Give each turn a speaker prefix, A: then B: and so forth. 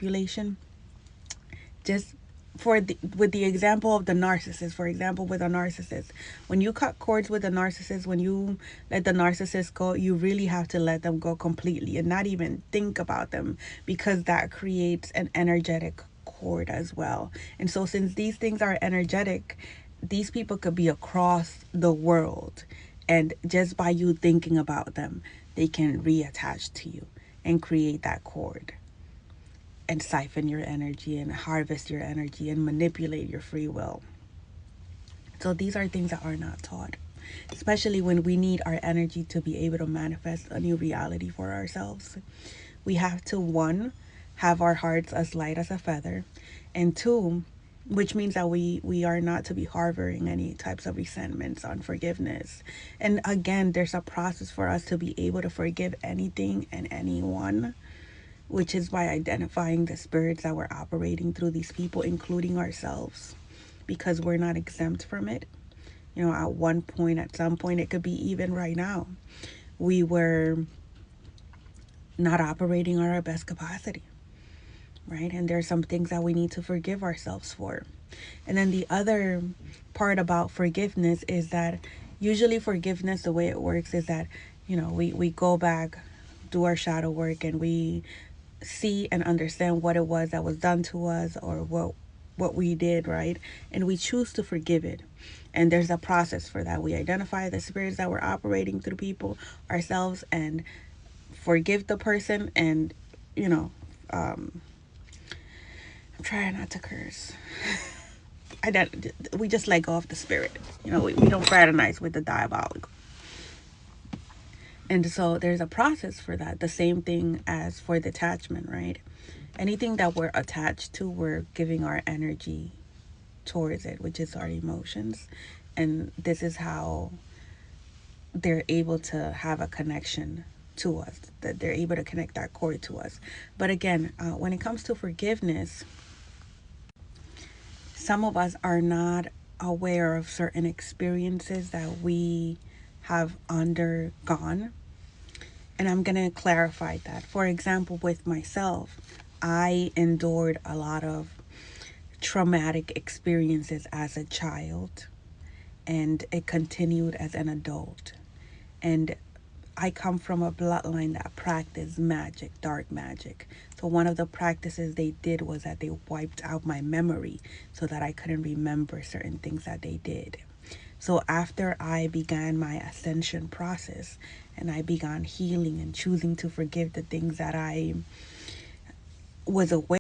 A: manipulation. Just with the example of the narcissist, for example, with a narcissist, when you cut cords with a narcissist, when you let the narcissist go, you really have to let them go completely and not even think about them, because that creates an energetic cord as well. And so since these things are energetic, these people could be across the world, and just by you thinking about them, they can reattach to you and create that cord and siphon your energy and harvest your energy and manipulate your free will. So these are things that are not taught, especially when we need our energy to be able to manifest a new reality for ourselves. We have to, one, have our hearts as light as a feather, and two, which means that we are not to be harboring any types of resentments, unforgiveness. And again, there's a process for us to be able to forgive anything and anyone, which is by identifying the spirits that we're operating through these people, including ourselves, because we're not exempt from it. You know, at one point, at some point, it could be even right now, we were not operating at our best capacity, right? And there's some things that we need to forgive ourselves for. And then the other part about forgiveness is that usually forgiveness, the way it works is that, we go back, do our shadow work, and we see and understand what it was that was done to us, or what we did, right? And we choose to forgive it. And there's a process for that. We identify the spirits that we're operating through people, ourselves, and forgive the person. And you know um I'm trying not to curse. I don't, we just let go of the spirit. We don't fraternize with the diabolical. And so there's a process for that. The same thing as for detachment, right? Anything that we're attached to, we're giving our energy towards it, which is our emotions. And this is how they're able to have a connection to us, that they're able to connect that cord to us. But again, when it comes to forgiveness, some of us are not aware of certain experiences that we have undergone. And I'm going to clarify that. For example, with myself, I endured a lot of traumatic experiences as a child, and it continued as an adult. And I come from a bloodline that practiced magic, dark magic. So one of the practices they did was that they wiped out my memory so that I couldn't remember certain things that they did. So after I began my ascension process and I began healing and choosing to forgive the things that I was aware